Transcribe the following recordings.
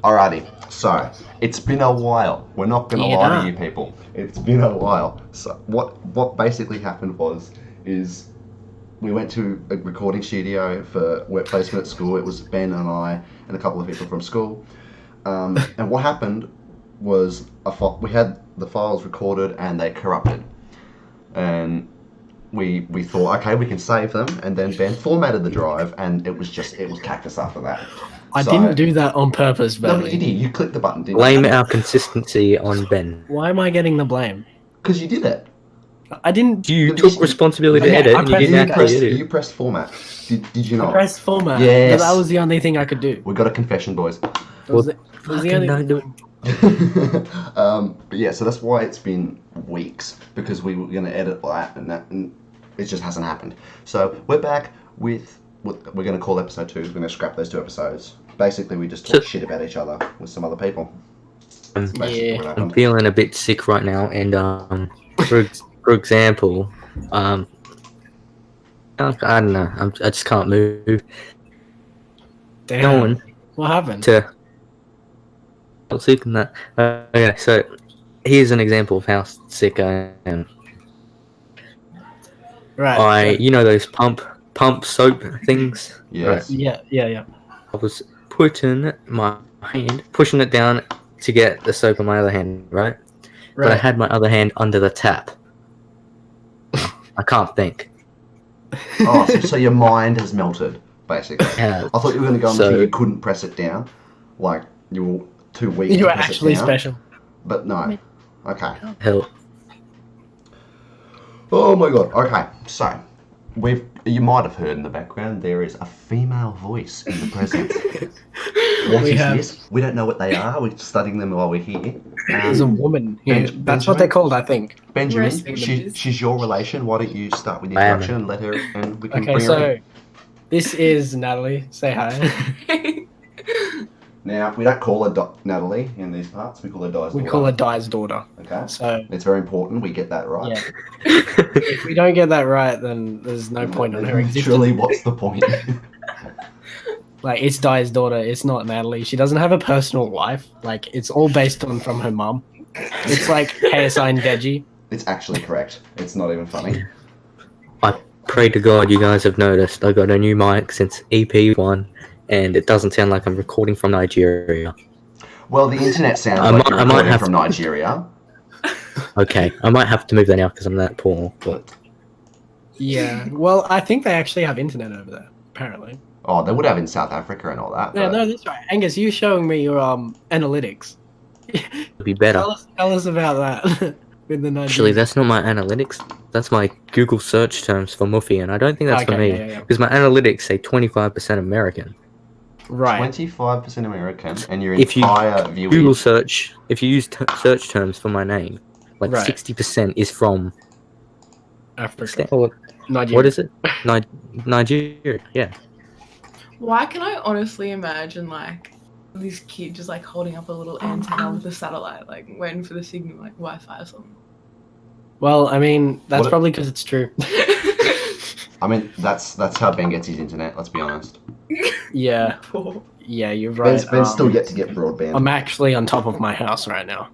Alrighty, so it's been a while. We're not gonna lie to you people. It's been a while. So what basically happened is we went to a recording studio for work placement at school. It was Ben and I and a couple of people from school. And what happened was we had the files recorded and they corrupted. And we thought, okay, we can save them. And then Ben formatted the drive, and it was cactus after that. I didn't do that on purpose, Bailey. No, you did. You clicked the button, didn't Blame our consistency on Ben. Why am I getting the blame? Because you did it. I didn't. You took responsibility to edit, and you didn't actually edit. You pressed format. Did you not? I pressed format. Yes. But that was the only thing I could do. We got a confession, boys. It was the only. But yeah, so that's why it's been weeks, because we were going to edit that, and it just hasn't happened. So we're back with what we're going to call episode 2. We're going to scrap those 2 episodes. Basically, we just talk shit about each other with some other people. I'm feeling a bit sick right now, and for example, I don't know, I just can't move. Damn. Going What happened? Not sick than that. Okay, so here's an example of how sick I am. Right. You know those pump soap things? Yes. Right. Yeah. I was pushing it down to get the soap on my other hand, right? But I had my other hand under the tap. I can't think. Oh, so your mind has melted, basically. Yeah. I thought you were going to go until you couldn't press it down, like you were too weak. You to were press actually it down. special. But no. Okay. Hell. Oh my god. Okay. So you might have heard in the background there is a female voice in the present. What is this? We don't know what they are. We're studying them while we're here. There's a woman. Yeah, that's what they're called, I think. Benjamin, she's your relation. Why don't you start with the introduction and let her, and we can bring her in. This is Natalie. Say hi. Now, we don't call her Natalie in these parts. We call her Di's daughter. We call her Di's daughter. Okay. So it's very important we get that right. Yeah. If we don't get that right, then there's no point in her existence. Truly, what's the point? Like, it's Di's daughter. It's not Natalie. She doesn't have a personal life. Like, it's all based from her mum. It's like KSI and Deji. It's actually correct. It's not even funny. I pray to God you guys have noticed I got a new mic since EP1. And it doesn't sound like I'm recording from Nigeria. Well, the internet sounds like you're recording from Nigeria. Okay, I might have to move that now because I'm that poor. But yeah, well, I think they actually have internet over there, apparently. Oh, they would have in South Africa and all that. Yeah, no, that's right. Angus, you showing me your analytics. It'd be better. Tell us about that. With the Actually, that's not my analytics. That's my Google search terms for Muffy, and I don't think that's for me. Because my analytics say 25% American. Right. 25% American, and your entire view Google search, if you use search terms for my name, like 60% is from Africa. Nigeria. What is it? Nigeria, yeah. Why can I honestly imagine, like, this kid just, like, holding up a little antenna with a satellite, like, waiting for the signal, like, Wi-Fi or something? Well, I mean, that's probably because it's true. I mean, that's how Ben gets his internet, let's be honest. Yeah. Yeah, you're right. Ben's still yet to get broadband. I'm actually on top of my house right now.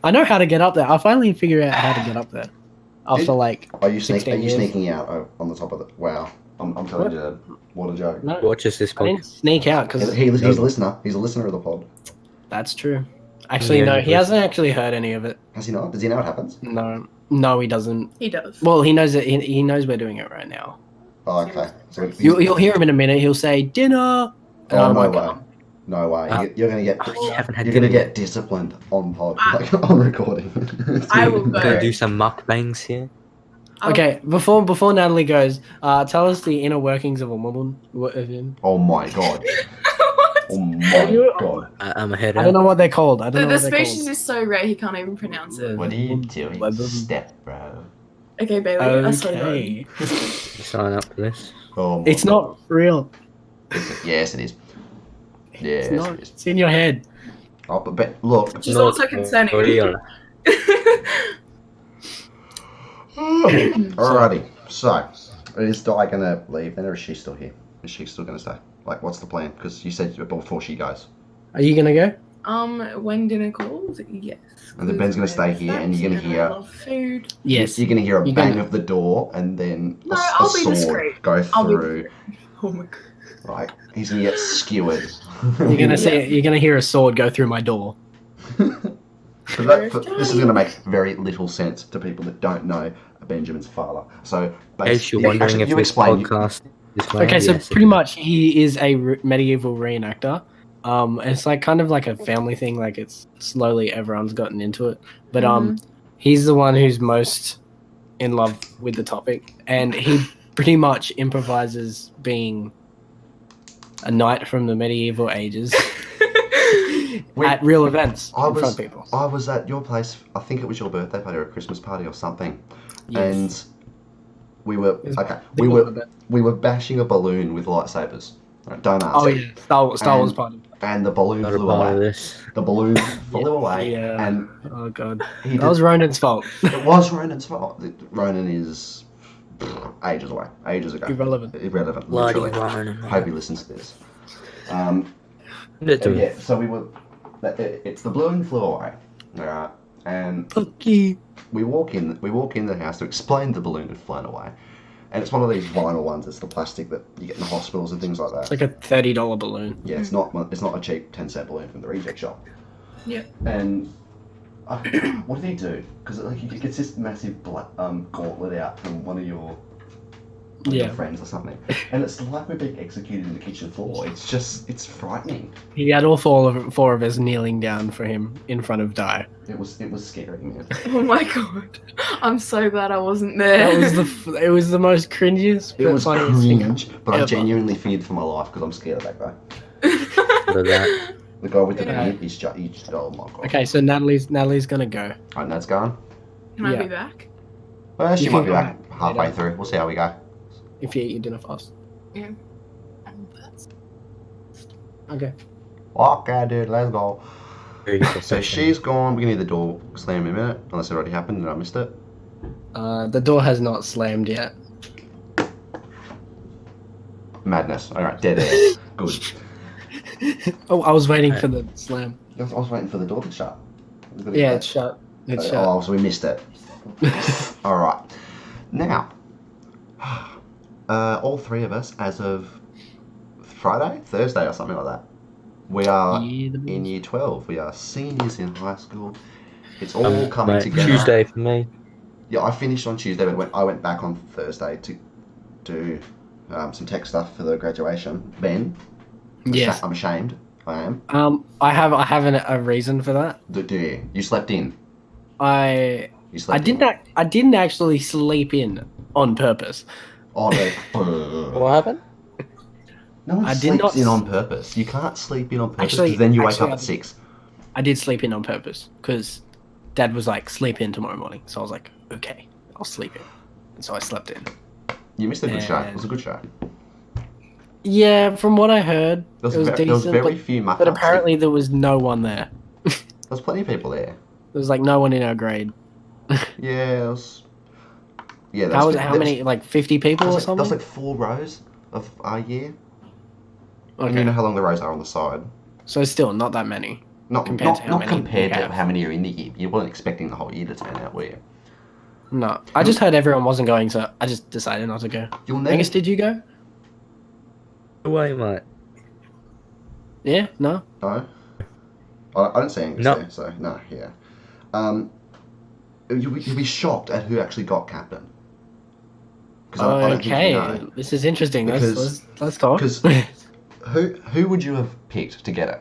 I know how to get up there. I'll finally figure out how to get up there. After Are you sneaking out on the top of it? Wow. I'm telling you, what a joke. No, watches this podcast. I didn't sneak out because he's a listener. He's a listener of the pod. That's true. Actually, no, he hasn't actually heard any of it. Has he not? Does he know what happens? No, he doesn't. He does. Well, he knows it. He knows we're doing it right now. Oh, okay. So you'll hear him in a minute. He'll say dinner. Oh, no way. No way. You're gonna get disciplined on pod, like on recording. I will go. Gonna do some mukbangs here. Okay, before Natalie goes, tell us the inner workings of a woman. Oh my god. Oh my god. I'm ahead. I don't know what they're called. The species is so rare he can't even pronounce it. What are you doing? Step, bro. Okay, Bailey. Okay. Sign up for this. Oh, it's not real. Yes, it is. Yes, it's not. It's in your head. Oh, but look. Which is also concerning. Alrighty. So, is Di gonna leave then, or is she still here? Is she still gonna stay? Like, what's the plan? Because you said before she goes. Are you gonna go? When dinner calls, yes. And then Ben's gonna stay here, and you're gonna hear. I love food. Yes. You're gonna hear a You're bang gonna- of the door, and then No, a I'll be sword discreet. go I'll be through. Oh my god. Right, he's gonna get skewered. You're gonna see. You're gonna hear a sword go through my door. This is going to make very little sense to people that don't know Benjamin's father. So, In case you're wondering actually, if you this explain. podcast is made, Okay, so yes, pretty it is. much he is a medieval reenactor. It's like kind of like a family thing. Like it's slowly everyone's gotten into it, but he's the one who's most in love with the topic, and he pretty much improvises being a knight from the medieval ages at real events in front of people. I was at your place. I think it was your birthday party or a Christmas party or something, Yes. and we were It's okay. big We one, I were bet. we were bashing a balloon with lightsabers. Right, don't ask. Oh yeah, Star Wars And- party. And the balloon Not a flew part of away. this. The balloon flew away, Yeah. and Oh god, he that was Ronan's fault. It was Ronan's fault. Ronan is ages away, ages ago. Irrelevant. Irrelevant. Bloody Literally. Ronan. Hope he listens to this. It So yeah, so we were. It's the balloon flew away, alright, and Fucky. we walk in the house to explain the balloon had flown away, and it's one of these vinyl ones. It's the plastic that you get in the hospitals and things like that. It's like a $30 balloon. Yeah, it's not a cheap 10-cent balloon from the reject shop. Yeah. And what did he do? Because like he gets this massive gauntlet out from one of your friends or something, and it's like we're being executed in the kitchen floor. It's frightening. He had all four of us kneeling down for him in front of Di. It was scary, man. Oh my god. I'm so glad I wasn't there. It was the most cringiest. It was funniest thing cringe, but I ever. genuinely feared for my life because I'm scared of that guy. What of that? The guy with the Yeah. beard, he's just oh my god. Okay, so Natalie's gonna go. Alright, Nad's gone. Can I Yeah. be back? Well, she You might can be go back back halfway later. through. We'll see how we go. If you eat your dinner fast. Yeah. Okay. Okay, dude, let's go. Very good So perception. she's gone. We can hear the door slam in a minute, unless it already happened and I missed it. The door has not slammed yet. Madness. Alright, dead air. Good. Oh, I was waiting for the slam. I was waiting for the door to shut. Yeah, it's shut. It's shut. Oh, so we missed it. Alright. Now, all three of us, as of Thursday or something like that, we are Yeah, the in boys. year 12. We are seniors in high school. It's all coming Mate, together. Tuesday for me. Yeah, I finished on Tuesday, but I went back on Thursday to do some tech stuff for the graduation. Ben, Yes. I'm ashamed. I am. I have a reason for that. Do you? You slept in. I You slept didn't actually sleep in on purpose. On it. What happened? No one I did sleeps not in on purpose. You can't sleep in on purpose Actually- because then you wake actually, up I at did. 6. I did sleep in on purpose because Dad was like, sleep in tomorrow morning. So I was like, okay, I'll sleep in. And so I slept in. You missed a good show. It And- was a good show. Yeah, from what I heard, There it was there was decent, very few muck but apparently there was no one there. There's plenty of people there. There was like no one in our grade. Yeah, it was. Yeah, How many? Like 50 people or There something? was like 4 rows of our year. And Okay. you know how long the rows are on the side. So still not that many. Not Compared to how many compared we to have. how many are in the year. You weren't expecting the whole year to turn out, were you? No, I just heard everyone wasn't going, so I just decided not to go. You'll never. Angus, did you go? Wait, mate. Yeah, no. No. I don't see Angus No. there, so no. Yeah. You'll be shocked at who actually got captain. 'Cause I don't think you Okay, know. this is interesting. Because- Let's talk. because- Who would you have picked to get it?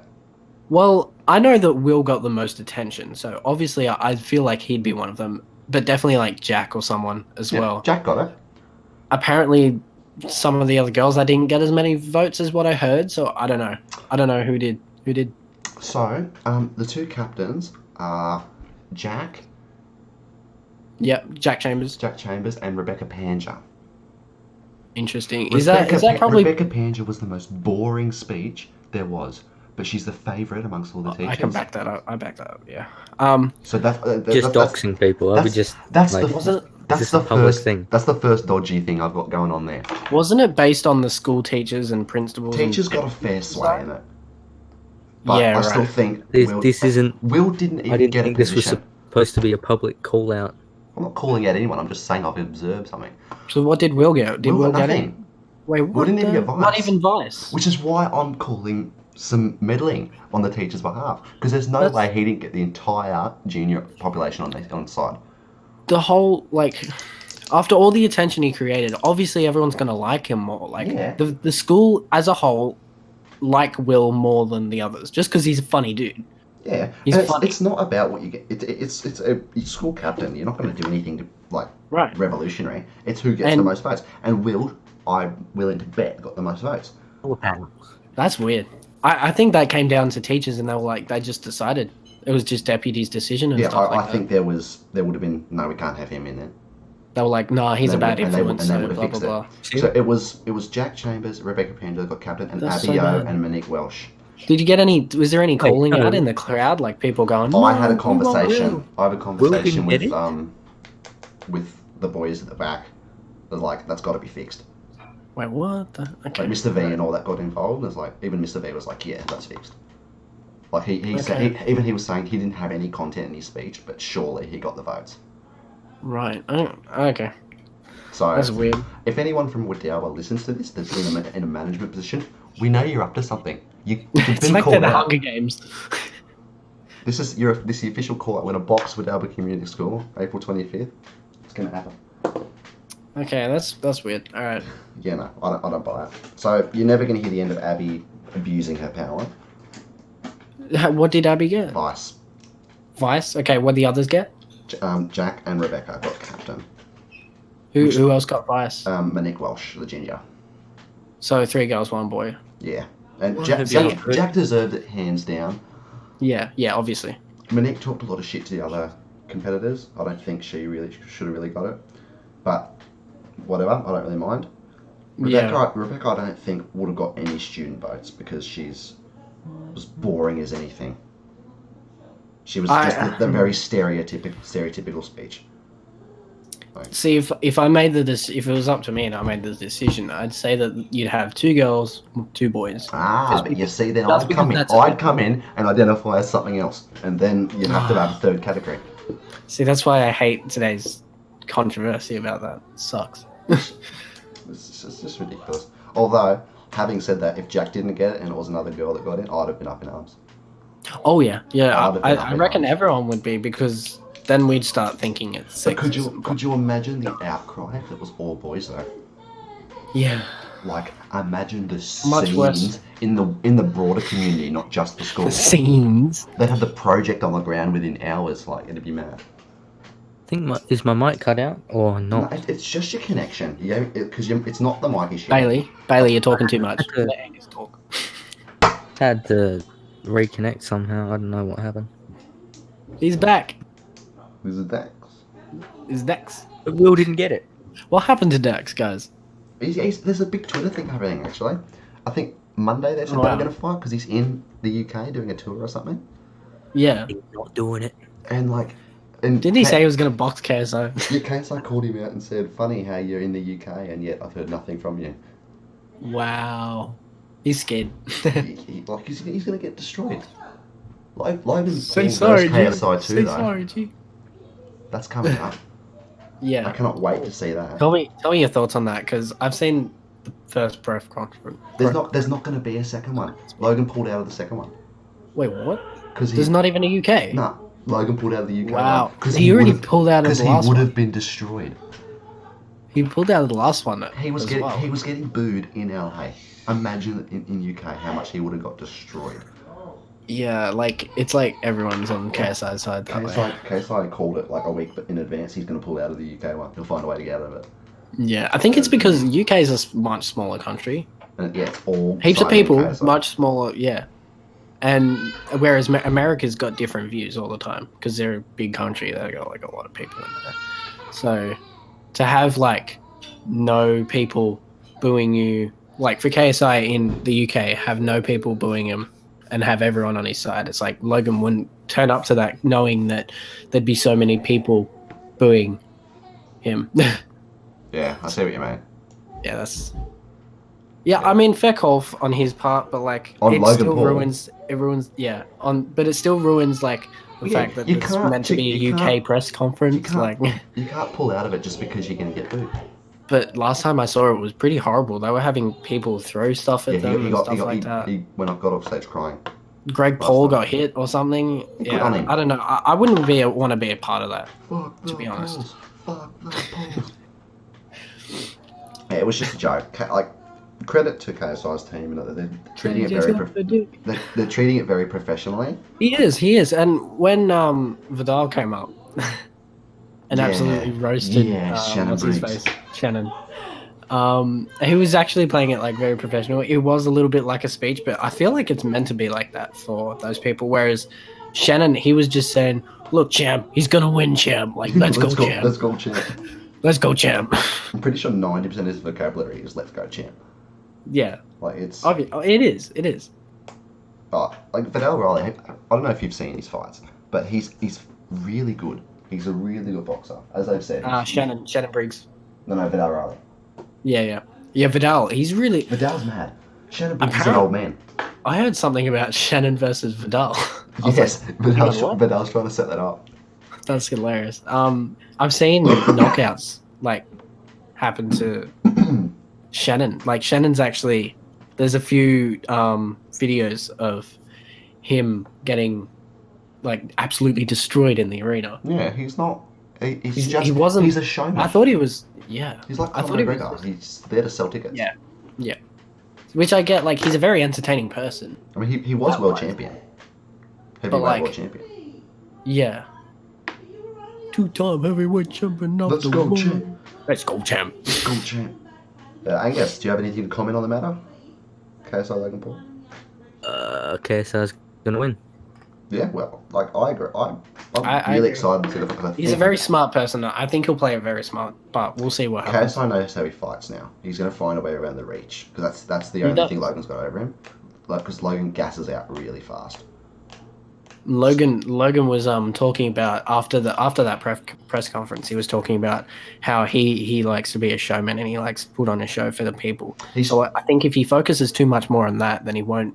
Well, I know that Will got the most attention, so obviously I feel like he'd be one of them, but definitely like Jack or someone as Yeah, well. Jack got it. Apparently, some of the other girls, I didn't get as many votes as what I heard, so I don't know. I don't know who did. Who did? So, the two captains are Jack Yep, Jack Chambers. Chambers, and Rebecca Panger. Interesting. Is that probably? Rebecca Panger was the most boring speech there was, but she's the favourite amongst all the teachers. I can back that up. I back that up. Yeah. So Just that's doxing people. I would just that's like, the Wasn't That's this the a public first thing? That's the first dodgy thing I've got going on there. Wasn't it based on the school teachers and principals? Teachers and got a fair sway in it, but Yeah, I still right. think This isn't. Will didn't I even didn't get a think this was position. supposed to be a public call out. I'm not calling out anyone. I'm just saying I've observed something. So what did Will get? Did Will got get it? nothing, Wait, Will what? didn't even the- get Vice. Not even Vice. which is why I'm calling some meddling on the teacher's behalf, because there's no That's- way he didn't get the entire junior population on side. The whole after all the attention he created, obviously everyone's gonna like him more. Like Yeah. the school as a whole like Will more than the others, just because he's a funny dude. Yeah, He's and funny. it's not about what you get. It's a school captain. You're not going to do anything to Right. revolutionary. It's who gets the And- most votes. And Will, I'm willing to bet, got the most votes. That's weird. I think that came down to teachers, and they were like, they just decided it was just deputy's decision and Yeah, stuff like I that. think there would have been no, we can't have him in there. They were like, nah, he's a And they bad would- and they would- influence. and they So would have blah blah fixed blah. So it was Jack Chambers, Rebecca Panda got captain, and That's Abby so O bad. and Monique Welsh. Did you get any? Was there any calling no. out in the crowd? Like people going? I had a "No, we want conversation. Will." I have a conversation didn't get with the boys at the back. They're like, that's got to be fixed. Wait, what? Okay. Like Mr. V and all that got involved. It's like even Mr. V was like, yeah, that's fixed. Like he said, even he was saying he didn't have any content in his speech, but surely he got the votes. Right. Oh, okay. So That's weird. if anyone from Woodalba listens to this, that's in a management position, we know you're up to something. You've It's been like called the out. Hunger Games. This is the official call out. We're gonna box Woodalba Community School, April 25th. It's gonna happen. Okay, that's weird. All right. Yeah, no, I don't buy it. So you're never gonna hear the end of Abby abusing her power. What did Abby get? Vice. Vice. Okay. What did the others get? Jack and Rebecca got captain. Who else got Vice? Monique Welsh, the ginger. So 3 girls, 1 boy. Yeah. And What Jack, have you Jack, heard? Jack deserved it hands down. Yeah. Yeah. Obviously. Monique talked a lot of shit to the other competitors. I don't think she really should have really got it. But whatever, I don't really mind. Rebecca I don't think would have got any student votes because she's was boring as anything. She was just the very stereotypical speech. See, if I made if it was up to me and I made the decision, I'd say that you'd have 2 girls, 2 boys. But you see, then that's I'd come in. because I'd come in and identify as something else, and then you'd have to have a third category. See, that's why I hate today's controversy about that. It sucks. It's just ridiculous. Although, having said that, if Jack didn't get it and it was another girl that got it, I'd have been up in arms. Oh yeah, yeah. I'd have been up I in reckon arms. everyone would be because then we'd start thinking it's But sexism. could you imagine the outcry if it was all boys though? Yeah. Like, imagine the Much worse. scenes in the broader community, not just the school. The scenes. They'd have the project on the ground within hours. Like, it'd be mad. I think is my mic cut out or No, not? it's just your connection. Yeah, because it's not the mic issue. Bailey, you're talking too much. Okay. Let Angus talk. Had to reconnect somehow. I don't know what happened. He's back. This is Dax. Is Dex. But Will didn't get it. What happened to Dex, guys? There's a big Twitter thing happening actually. I think Monday they said Oh, they wow. were going to fight because he's in the UK doing a tour or something. Yeah. He's not doing it. And like, and Didn't he say he was going to box KSO? Yeah, KSI called him out and said, "Funny how you're in the UK and yet I've heard nothing from you." Wow. He's scared. Like he's going to get destroyed. Logan Say Paul sorry, versus G. KSI too Say though. sorry, G. That's coming up. I Yeah. cannot wait to see that. Tell me your thoughts on that, because I've seen the first press conference. There's not going to be a second one. Logan pulled out of the second one Wait, what? because There's not even a UK. Nah, Logan pulled out of the UK. Wow. Because He already pulled out of the he last would one. have been destroyed. He pulled out of the last one. He was as getting well. he was getting booed in LA. Imagine in UK how much he would have got destroyed. Yeah, like it's like everyone's on KSI's side that way. KSI called it like a week in advance. He's going to pull out of the UK one. He'll find a way to get out of it. Yeah, I think it's because UK is a much smaller country. And yeah, it's all Heaps of siding people, KSI. much smaller. Yeah, and whereas America's got different views all the time because they're a big country. They got like a lot of people in there. So to have like no people booing you, like for KSI in the UK, have no people booing him and have everyone on his side. It's like Logan wouldn't turn up to that knowing that there'd be so many people booing him. Yeah, I see what you mean. Yeah, that's. Yeah, I mean, fair call on his part, but like On it Logan still Paul. ruins. It ruins. Yeah, but it still ruins like the Yeah, fact that you it's can't meant to be you a UK can't- press conference. Like, You can't pull out of it just because you're gonna get booed. but last time I saw it was pretty horrible. They were having people throw stuff at them and stuff like that. He got off stage crying. Greg last Paul time. got hit or something. Good Yeah, on him. I don't know. I wouldn't want to be a part of that. Fuck To be honest. Pauls. Fuck the Pauls. Yeah, it was just a joke. Like, credit to KSI's team, and they're treating it they're treating it very professionally. He is. And when Vidal came up and Yeah, absolutely roasted Shannon what's his Briggs. face? Shannon. He was actually playing it like very professional. It was a little bit like a speech, but I feel like it's meant to be like that for those people. Whereas Shannon, he was just saying, "Look, champ, he's gonna win, champ. Like, let's go, champ. Let's go, champ." Let's go, champ." I'm pretty sure 90% of his vocabulary is "Let's go, champ." Yeah, Like it's it is. It is. like Vidal Riley. I don't know if you've seen his fights, but he's really good. He's a really good boxer, as I've said. Shannon Briggs. No, Vidal Riley. Yeah. Vidal. He's really. Vidal's mad. Shannon Briggs is an old man. I heard something about Shannon versus Vidal. Yes, what? Vidal's trying to set that up. That's hilarious. I've seen knockouts like happen to Shannon. Like Shannon's actually. There's a few videos of him getting like absolutely destroyed in the arena. Yeah, he's not. He's he wasn't. He's a showman. I thought he was. Yeah. He's like I Conor thought McGregor. He's there to sell tickets. Yeah. Which I get. Like he's a very entertaining person. I mean, he was world champion. Heavyweight like- world champion. Yeah. 2-time heavyweight champion of Let's the go, world. champ. Let's go, champ. Let's go, champ. Angus, do you have anything to comment on the matter? KSI Logan Paul. Okay, so I was gonna win. Yeah, well, like I agree. I'm I really agree. excited to see the because He's a very smart person. I think he'll play it very smart, but we'll see what happens. KSI knows how he fights now. He's going to find a way around the reach because that's the He only does. thing Logan's got over him. Like because Logan gasses out really fast. Logan was talking about after that press conference. He was talking about how he likes to be a showman and he likes to put on a show for the people. So I think if he focuses too much more on that, then he won't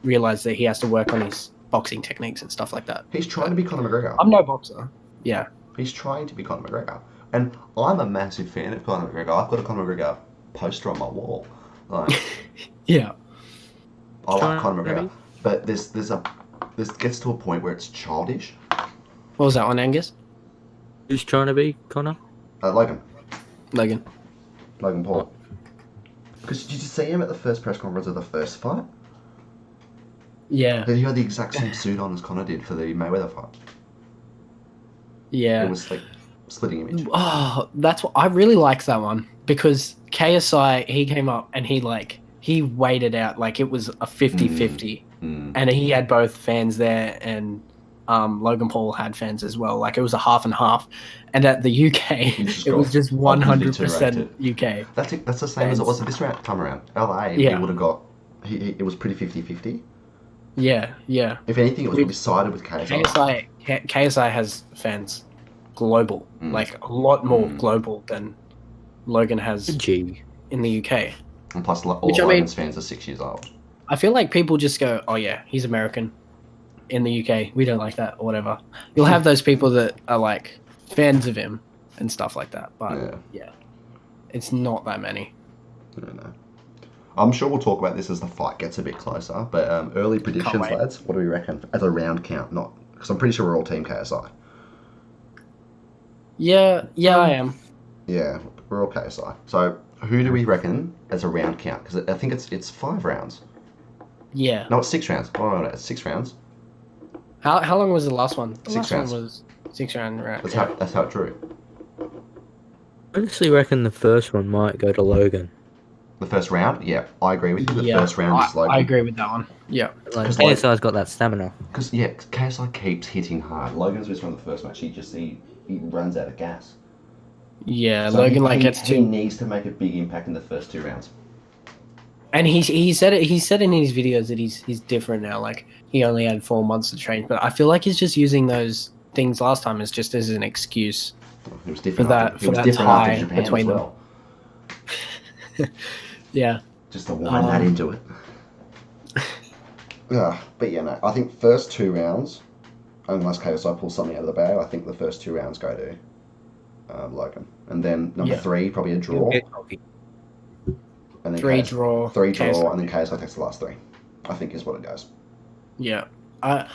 realize that he has to work on his boxing techniques and stuff like that. He's trying to be Conor McGregor. I'm no boxer. Yeah. He's trying to be Conor McGregor, and I'm a massive fan of Conor McGregor. I've got a Conor McGregor poster on my wall. Like, Yeah. I like Conor McGregor, but this gets to a point where it's childish. What was that one, Angus? Who's trying to be Connor? Logan Logan. Paul. Because did you see him at the first press conference of the first fight? Yeah. He had the exact same suit on as Conor did for the Mayweather fight. Yeah. It was like splitting image. Oh, that's what I really liked that one because KSI he came up and he waited out like it was a 50-50 and he had both fans there and Logan Paul had fans as well. Like it was a half and half, and at the UK it was just 100% UK. That's the same as it was this time around. LA, Yeah. he would have got. It was pretty 50-50. Yeah. If anything, it was really sided with KSI. KSI has fans global, like a lot more global than Logan has G. in the UK. And plus, all Which, of I mean- Logan's fans are 6 years old. I feel like people just go, "Oh yeah, he's American." In the UK, we don't like that or whatever. You'll have those people that are like fans of him and stuff like that, but yeah, it's not that many. I don't know. I'm sure we'll talk about this as the fight gets a bit closer. But early predictions, wait. lads. What do we reckon? As a round count, not because I'm pretty sure we're all Team KSI. Yeah, I am. Yeah, we're all KSI. So who do we reckon as a round count? Because I think it's 5 rounds. Yeah. No, it's 6 rounds. Oh no, it's 6 rounds. How long was the last one? The 6 last rounds. one was 6 round round. That's how it drew. I honestly reckon the first one might go to Logan. The first round, yeah, I agree with you. The Yeah, first round is Logan. I agree with that one. Yeah. Like, 'Cause, like- KSI's got that stamina. Because KSI keeps hitting hard. Logan's just from the first match. He runs out of gas. Yeah, So Logan he gets He too. needs to make a big impact in the first 2 rounds. And he said it. He said in his videos that he's different now. Like he only had 4 months to train, but I feel like he's just using those things last time as just as an excuse It was different. that- After, for it was that different tie after Japan as between them. well. Yeah. Just to wind that into it. But yeah, no. I think first 2 rounds, unless KSI pulls something out of the bag, I think the first 2 rounds go to Logan, and then number 3 probably a draw, and then 3 draw. 3 draw, KSI. and then KSI takes the last 3. I think is what it goes. Yeah. I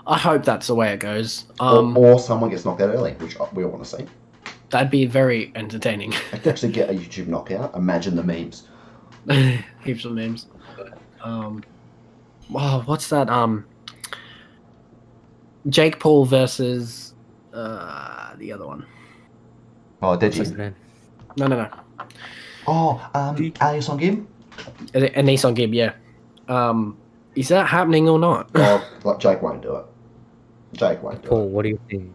hope that's the way it goes. Or someone gets knocked out early, which we all want to see. That'd be very entertaining. I could actually get a YouTube knockout. Imagine the memes. Heaps of memes. Wow, what's that? Jake Paul versus the other one. Oh, did What's his you? name? No. Oh, Alias on Gim? A Nissan Gibb, yeah. Is that happening or not? Oh, like Jake won't do it. Jake won't do Paul, it. what do you think?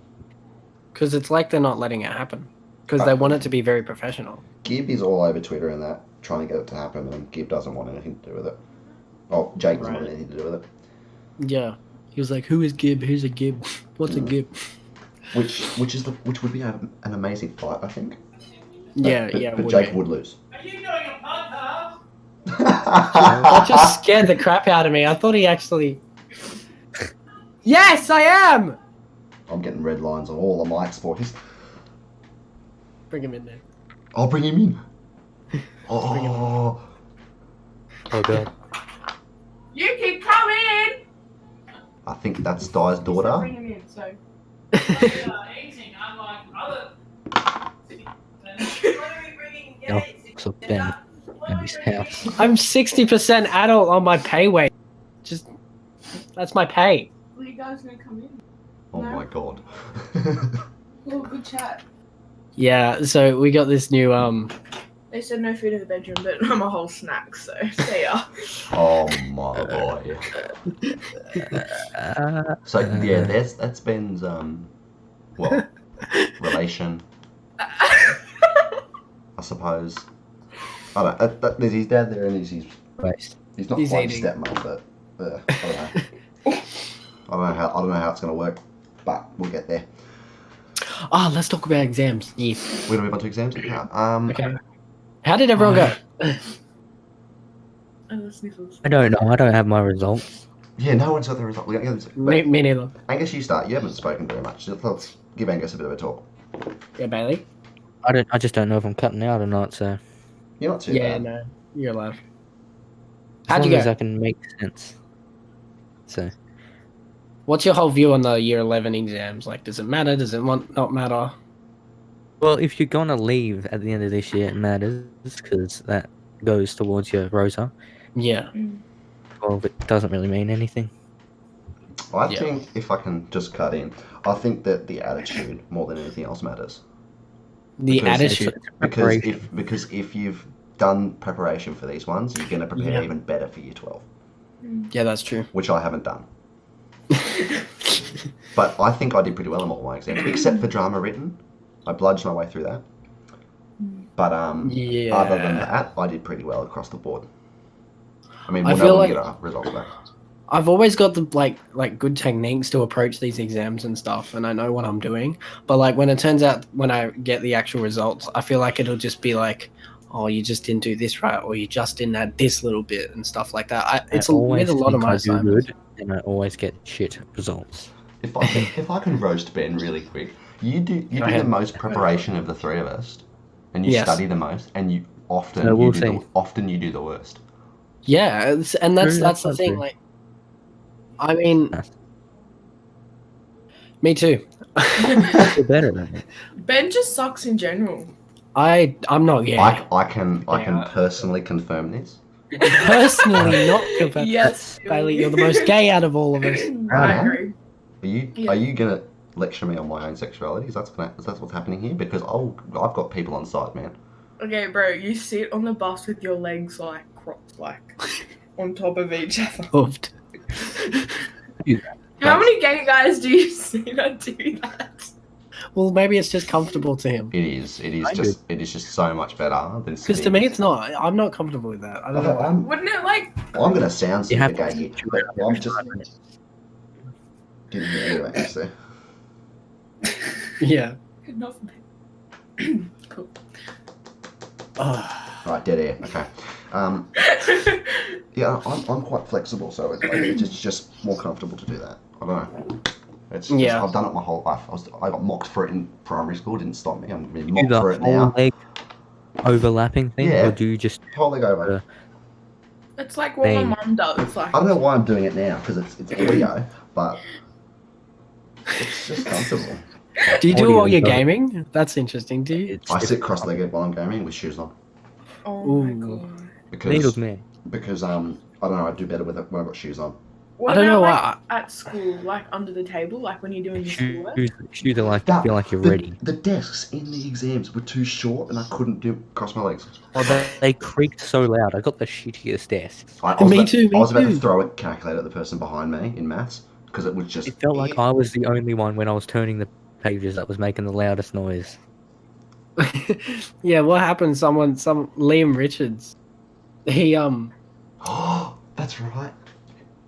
Because it's like they're not letting it happen. Because they want it to be very professional. Gib is all over Twitter and that, trying to get it to happen, and Gib doesn't want anything to do with it. Oh, Jake doesn't want anything to do with it. Yeah. He was like, "Who is Gibb? Who's a Gibb? What's a Gibb?" Which would be an amazing fight, I think. Yeah, But would Jake be. would lose. Are you doing a podcast? That just scared the crap out of me. I thought he actually. Yes, I am. I'm getting red lines on all the mics, boys. Bring him in there. I'll bring him in. Oh, Oh god. You can come in. I think that's Dai's daughter. Bring him in. So. Eating, unlike other. No, so Ben in his house. I'm 60% adult on my pay wage. Just that's my pay. Well, you guys gonna come in? Oh my god. Oh, good chat. Yeah, so we got this new They said no food in the bedroom, but I'm a whole snack, so see ya. Oh my boy. So yeah, that's Ben's what relation, I suppose. I don't know. There's his dad there, and he's not He's quite eating. his stepmom, but I don't know. I don't know how it's gonna work, but we'll get there. let's talk about exams. Yes. We're gonna move on to exams. Yeah. Okay. How did everyone go? And the sniffles. I don't know. I don't have my results. Yeah, no one's got the result. We're gonna get them. Me neither. Angus, you start. You haven't spoken very much. Let's give Angus a bit of a talk. Yeah, Bailey. I just don't know if I'm cutting out or not. So You're not too Yeah, bad. no, you're allowed. as How'd long you as go? I can make sense. So What's your whole view on the year 11 exams? Like, does it matter? Does it not matter? well, if you're gonna leave at the end of this year, it matters because that goes towards your rota. Yeah. Well, it doesn't really mean anything. I Yeah. think if I can just cut in, I think that the attitude more than anything else matters. The Because attitude. It's preparation. Because if you've done preparation for these ones, you're going to prepare Yeah. even better for year 12, Yeah, that's true. which I haven't done. But I think I did pretty well on all my exams, except for drama written. I bludged my way through that. But Yeah. other than that, I did pretty well across the board. I mean, I we'll feel know when we like- get our results back. I've always got the like good techniques to approach these exams and stuff, and I know what I'm doing. But like when it turns out when I get the actual results, I feel like it'll just be like, oh, you just didn't do this right, or you just didn't add this little bit and stuff like that. It's I always with a lot of think my I do assignments. good, and I always get shit results. If I can roast Ben really quick, you do Go the ahead. most preparation of the three of us, and you Yes. study the most, and you often No, we'll you do see. often you do the worst. Yeah, and that's True, that's the that's thing. true. Like, I mean, Yes. me too. I feel better than it. Ben just sucks in general. I'm not gay. I can Yeah. personally confirm this. Personally, not compared. Yes. Bailey, you're the most gay out of all of us. I agree. Are you gonna lecture me on my own sexuality? Is that what's happening here? Because I've got people on side, man. Okay, bro, you sit on the bus with your legs like crossed, like on top of each other. Hoofed. How many gay guys do you see that do that? Well, maybe it's just comfortable to him. It is I just so much better than. Because to me, it's not. I'm not comfortable with that. I don't know. Why. Wouldn't it like? I'm gonna sound You super have to gay here, teach you but every I'm just time. getting anyway. So Yeah. Enough. Cool. Right, dead air. Okay. Yeah, I'm quite flexible, so it's just more comfortable to do that. I don't know. It's just, Yeah. I've done it my whole life. I got mocked for it in primary school. Didn't stop me. I'm being Do mocked the for it whole now. leg overlapping thing, Yeah. or do you just Whole leg over. It's like what my Bang. mum does. Like I don't know why I'm doing it now because it's audio, but it's just comfortable. Do you do it Audio while you're does it. gaming? That's interesting. Do you? It's I sit just- cross-legged while I'm gaming with shoes on oh my Ooh. god. because man. I don't know. I do better with it when I've got shoes on. What I don't about, know like, why. at school, like under the table, like when you're doing your schoolwork? Shoes are like you feel like you're ready. The desks in the exams were too short, and I couldn't do cross my legs. Oh, they creaked so loud. I got the shittiest desks. I was Me about, too, me I was about to too. throw a calculator at the person behind me in maths because it was just. It felt like I was the only one when I was turning the pages that was making the loudest noise. Yeah, what happened? Some Liam Richards. He Oh, that's right.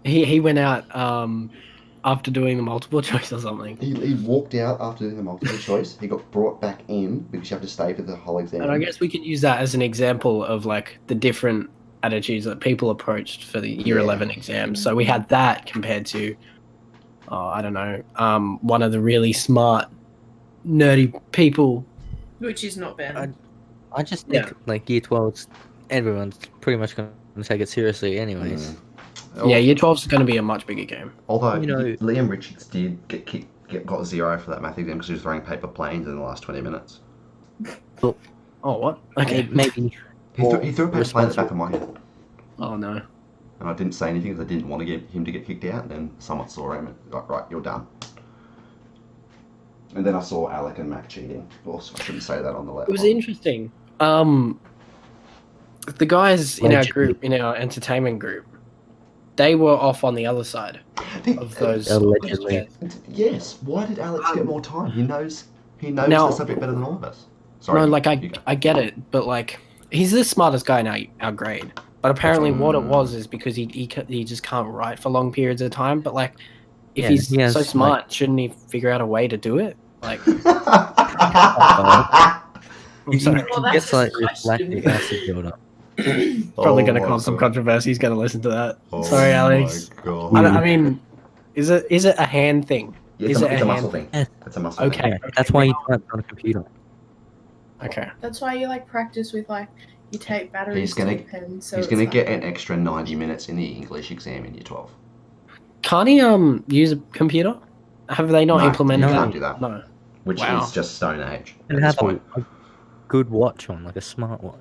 he went out after doing the multiple choice or something. He walked out after doing the multiple choice. He got brought back in because you have to stay for the whole exam. And I guess we can use that as an example of like the different attitudes that people approached for the year Yeah. 11 exams. So we had that compared to, I don't know, one of the really smart, nerdy people. Which is not bad. I just think like year 12s, everyone's pretty much going to take it seriously anyways. Mm. Yeah, year 12 is going to be a much bigger game. Although You know- Liam Richards did got 0 for that math exam because he was throwing paper planes in the last 20 minutes. Oh, what? Okay. Maybe He threw a paper plane at the back of my head. Oh, no. And I didn't say anything because I didn't want to get him to get kicked out. And then someone saw him and got, right, you're done. And then I saw Alec and Mac cheating. Also, I shouldn't say that on the left. It was interesting. The guys in our group, in our entertainment group, they were off on the other side of those. Allegedly. Yes. Why did Alex get more time? He knows Now- the subject better than all of us. Sorry. No, like you go. I get it, but like he's the smartest guy in our grade. But apparently, what it was is because he just can't write for long periods of time. But like, if Yeah, he's he has, so like- smart, shouldn't he figure out a way to do it? Like, I'm sorry. Well, It gets that's like a this lactic question. acid buildup. Probably Oh going to my cause some God. controversy. He's going to listen to that. Oh Sorry, Alex. My God. I mean, is it a hand thing? Yeah, is it's it a a muscle hand? thing. It's a muscle Okay. thing. That's why you type on a computer. Okay. That's why you like practice with like you take batteries He's gonna- to a pen. So He's it's going to like, get an extra 90 minutes in the English exam in year 12. Can't he use a computer? Have they not No, implemented you that? can't do that. No. Which Wow. is just stone age And at this have point. a good watch on, like a smart watch.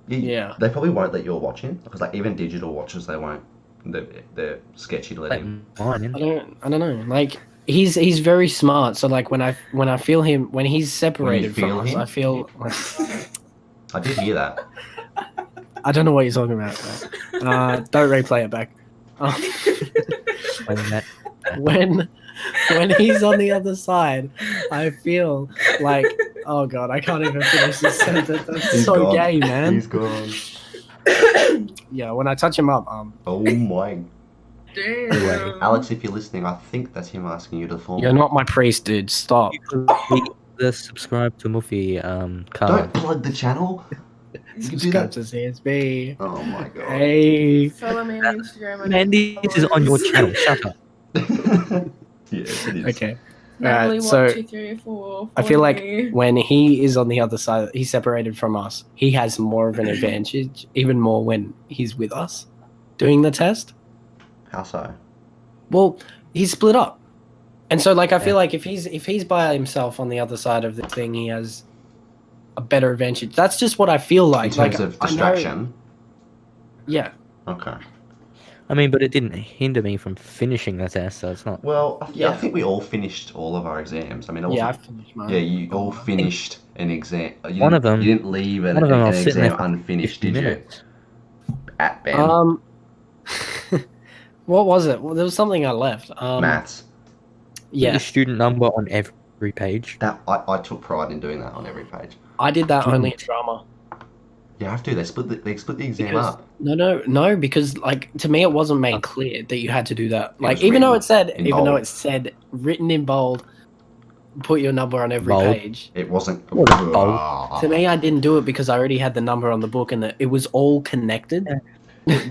Yeah. They probably won't let you watch in because like even digital watches they won't. They're sketchy to let Like in. mine. I don't know. Like he's very smart. So like when I feel him when he's separated feel from us, him? I feel I did hear that. I don't know what you're talking about. Don't replay it back. When that When he's on the other side, I feel like oh god, I can't even finish this sentence. That's He's so gone. gay, man. He's gone. Yeah, when I touch him up, Oh my. damn. Anyway, Alex, if you're listening, I think that's him asking you to form. you're not my priest, dude. Stop. you could be the subscribe to Muffy card. Don't plug the channel. You do Subscribe that. to CSB. Oh my god. Hey. Follow me on Instagram. and Man, this is on your channel. Shut up. Yes, it is. Okay. Natalie, so 1, 2, 3, 4. I feel like follow me. when he is on the other side, he's separated from us. He has more of an advantage, even more when he's with us doing the test. How so? Well, he's split up, and so like I feel like if he's by himself on the other side of the thing, he has a better advantage. That's just what I feel like. In terms like, of I know- distraction. yeah. Okay. I mean, but it didn't hinder me from finishing the test, so it's not. Well, I Yeah. think we all finished all of our exams. I mean, it Yeah, I wasn't- finished mine. yeah, you all finished an exam. You One didn't- of them- You didn't leave an one of them I an was sitting exam there for unfinished, 50 did you? minutes. At Ben. What was it? Well, there was something I left. Maths. Yeah, The student number on every page. That I took pride in doing that on every page. I did that only in drama. You have to. They split the exam Because- up. No, because like to me it wasn't made clear that you had to do that. Like was even though written it said, in even though bold. it said written in bold, put your number on every Bold. page. It wasn't. What a bold. Ah. To me, I didn't do it because I already had the number on the book and it was all connected. It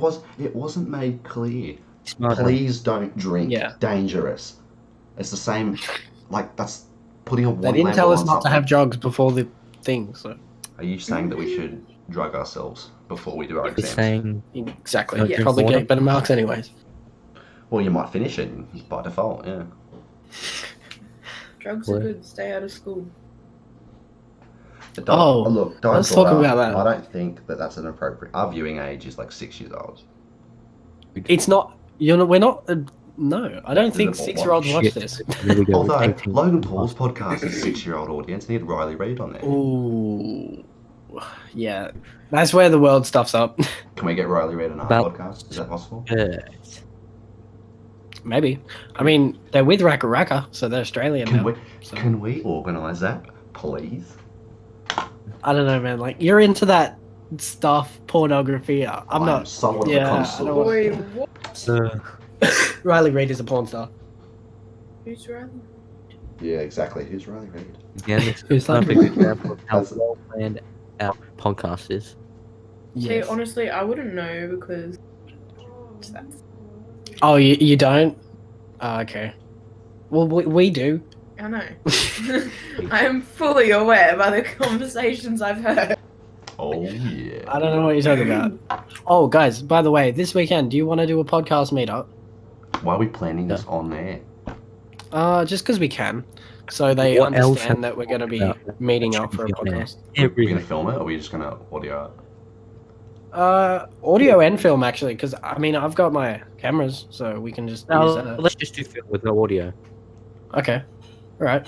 wasn't made clear. Smarter. Please don't drink. Yeah. Dangerous. It's the same. Like that's putting a They warning didn't tell label us on not to something. have drugs before the thing, so Are you saying that we should drug ourselves before we do our He's exams? saying exactly. Don't You drink probably water? get better marks anyways. Well, you might finish it by default. Yeah. Drugs What? are good. Stay out of school. But don't, look, don't let's draw talk out. about that. I don't think that that's an appropriate. Our viewing age is like 6 years old. It's not. We're not. No, I don't think Is it 6-year-olds watch shit. this. Here we go. Although 18. Logan Paul's podcast is a 6-year-old audience, and he had Riley Reid on there. Ooh, yeah, that's where the world stuffs up. Can we get Riley Reid on our About- podcast? Is that possible? Maybe. I mean, they're with Raka Raka, so they're Australian Can now. we? so- Can we organise that, please? I don't know, man. Like, you're into that stuff, pornography. I'm not. somewhat yeah, of a I connoisseur. don't Boy, what? So, Riley Reid is a porn star. Who's Riley? Yeah, exactly. Who's Riley Reid? again, this Who's is a that? perfect example of how That's- well planned our podcast is. See, Yes. honestly, I wouldn't know because that's Oh, you don't? Okay. Well, we do. I know. I am fully aware by the conversations I've heard. Oh yeah. I don't know what you're talking about. Oh, guys, by the way, this weekend, do you want to do a podcast meetup? Why are we planning this on there? Just because we can. So they What else understand have that we're going to be Yeah. meeting up for a Yeah. podcast. Are we Everything. gonna film it, or are we just gonna audio it? Audio and film, actually, because, I mean, I've got my cameras, so we can just use No, that. let's just do film with no audio. Okay. All right.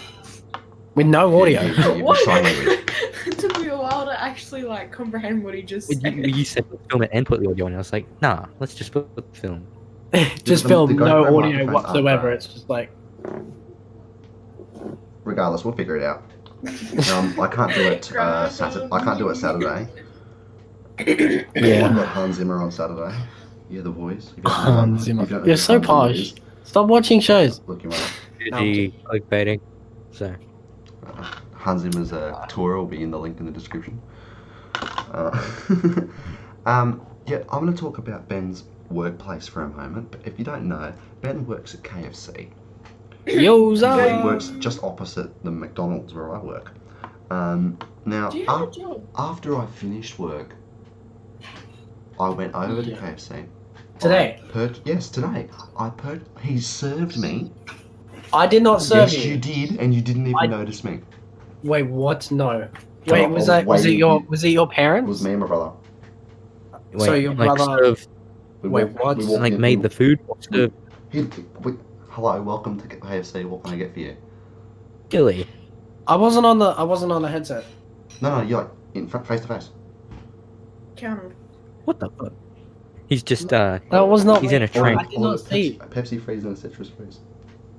With no audio. You'd be What? showing me with- It took me a while to actually like comprehend what he just You, said. you said film it and put the audio in. I was like, nah, let's just put the film. Just the film, GoPro no audio microphones whatsoever. are- It's just like, Regardless, we'll figure it out. I can't do it Saturday. I can't do it Saturday. Yeah. I've got Hans Zimmer on Saturday. Yeah, the voice. If you don't know- Hans if Zimmer. you don't know You're who so Hans Zimmer posh. is, Stop watching shows. look him up. The clickbaiting. So, Hans Zimmer's tour will be in the link in the description. Yeah, I'm going to talk about Ben's workplace for a moment. But if you don't know, Ben works at KFC. Yoza. He works just opposite the McDonald's where I work. Now, Do you have a job? after I finished work, I went over to KFC. Today? Yes, today. He served me. I did not serve Yes, you. you did, and you didn't even notice me. Wait, what? No. Oh, Wait, I was it waiting. your It parents? was me and my brother. So your like brother- serve, We Wait, walked- what? we walked like in- made the food or serve Hello, welcome to KFC. What can I get for you? chili. I wasn't on the headset. No, you're like in front, face to face. Counter. What the fuck? He's just That was not. He's in a me. train. I did not see. Pepsi freeze and a citrus freeze.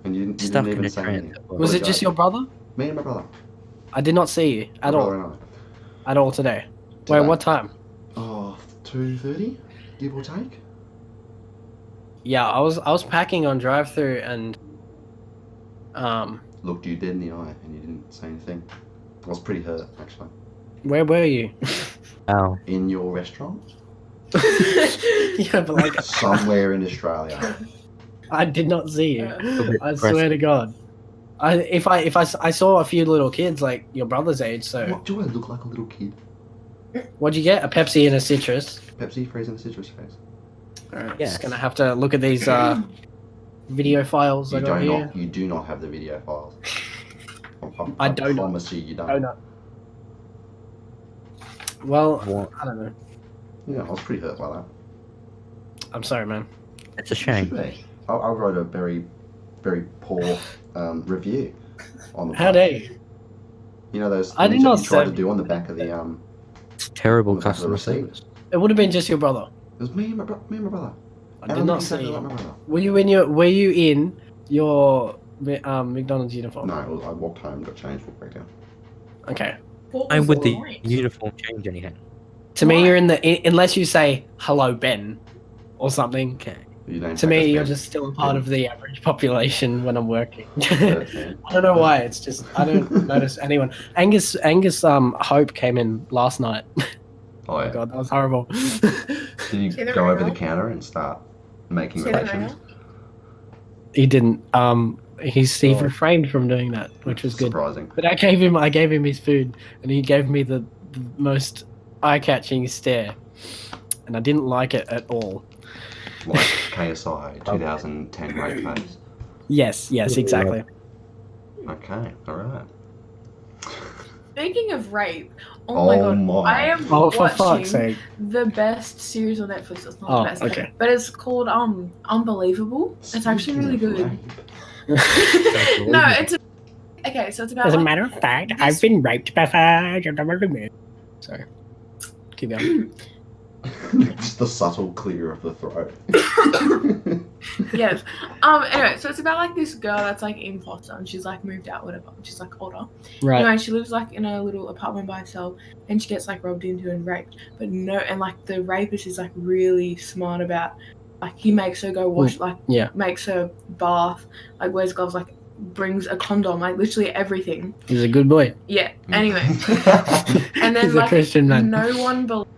And you didn't stuck in even a say train. anything. Was it just your brother? Me and my brother. I did not see you at My all. brother and I. At all today. Today. Wait, what time? Oh, 2:30, give or take. Yeah, I was packing on drive-through and Looked you dead in the eye and you didn't say anything. I was pretty hurt, actually. where were you? Ow. In your restaurant? Yeah, but like Somewhere in Australia. I did not see you. bit I swear to God. I saw a few little kids like your brother's age. So What, do I look like a little kid? what'd you get? A Pepsi and a citrus. Pepsi freeze and a citrus freeze. Alright, Yes. just gonna have to look at these video files I got here. You do not have the video files. I don't know. promise you don't. Oh no. Well, What? I don't know. Yeah, I was pretty hurt by that. I'm sorry, man. It's a Should shame. be. I wrote a very, very poor review on the. How dare you? You know those I did things that not you try to say- do on the back of the It's terrible on the back of the customer receipt. service. It would have been just your brother. It was me and my brother. I did not exactly see. like my brother. Were you in your McDonald's uniform? No, it was, I walked home, got changed, walked back down. Okay. What I'm was with the point? uniform change anything. To me, Why? you're in the unless you say hello, Ben, or something. Okay. You don't To take me, a you're spin. just still a part of the average population when I'm working. 13. I don't know why. It's just I don't notice anyone. Angus Hope came in last night. Oh, Oh yeah. god, that was horrible. Did you See the go over the ringer? counter and start making See the relations? ringer? He didn't. He Oh. refrained from doing that, which was good. Surprising. But I gave him his food, and he gave me the most eye-catching stare, and I didn't like it at all. Like KSI 2010 rape phase. Yes, exactly. Okay, alright. Speaking of rape, oh my god, I am Oh, for watching fuck's sake! the best series on Netflix. It's not Oh, the best, okay. but it's called Unbelievable. It's actually really Speaking of good. rape, No, it's okay. So it's about. As a like, matter of fact, this- I've been raped by five. Sorry. Keep going. just the subtle clear of the throat. Yes. Anyway, so it's about like this girl that's like in foster and she's like moved out, whatever. She's like older. Right. Anyway, she lives like in a little apartment by herself and she gets like robbed into and raped. But no, and like the rapist is like really smart about, like he makes her go wash, like yeah. makes her bath, like wears gloves, like brings a condom, like literally everything. He's a good boy. Yeah. Anyway, and then He's a like Christian man. no one believes.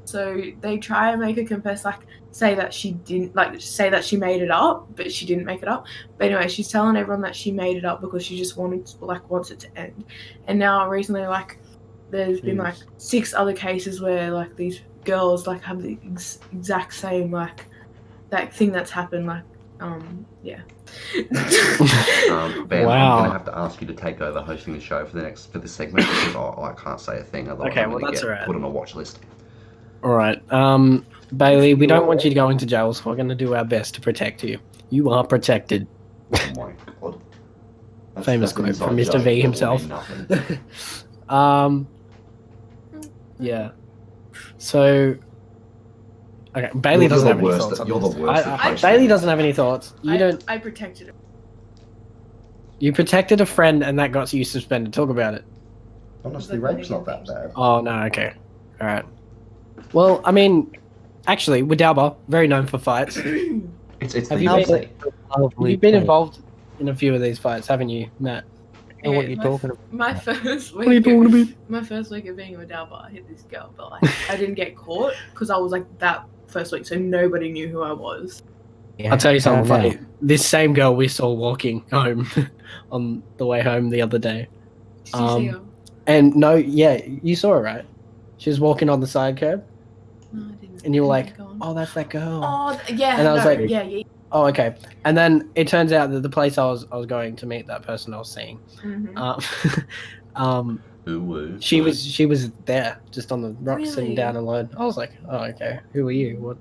So they try and make her confess, like say that she didn't, like say that she made it up, but she didn't make it up. But anyway, she's telling everyone that she made it up because she just wants it to end. And now recently, like there's been like 6 other cases where like these girls like have the exact same like that thing that's happened. Like yeah. Ben, Wow. I'm gonna have to ask you to take over hosting the show for this segment because I can't say a thing otherwise Okay, I'm well, gonna that's get alright. put on a watch list. All right. Bailey, we don't want you to go into jail, so we're going to do our best to protect you. You are protected. Oh my god. Famous an quote from inside Mr. V joke that will himself. mean nothing. Yeah. So, okay, Bailey doesn't have any worst thoughts on You're this. the worst. I- Bailey doesn't have any thoughts. I protected her. You protected a friend, and that got you suspended. Talk about it. Honestly, rape's not that bad. Oh no. Okay. All right. Well, I mean, actually, Wadalba, very known for fights. It's Have the you opposite. You've been involved in a few of these fights, haven't you, Matt? know what you're talking about. My first What are you talking week, about? my first week of being a Wadalba, I hit this girl, but like I didn't get caught because I was like that first week, so nobody knew who I was. Yeah, I'll tell you something I don't know. funny. This same girl we saw walking home on the way home the other day. Did you see her? And no, yeah, you saw her, right? She was walking on the side curb, No, I didn't. and you were Didn't like, go on. "Oh, that's that girl." Oh, yeah. And I was no, like- yeah. Oh, okay. And then it turns out that the place I was going to meet that person I was seeing, Mhm. Ooh, woo. she was there, just on the rock, sitting Really? down alone. I was like, "Oh, okay. Who are you? What?"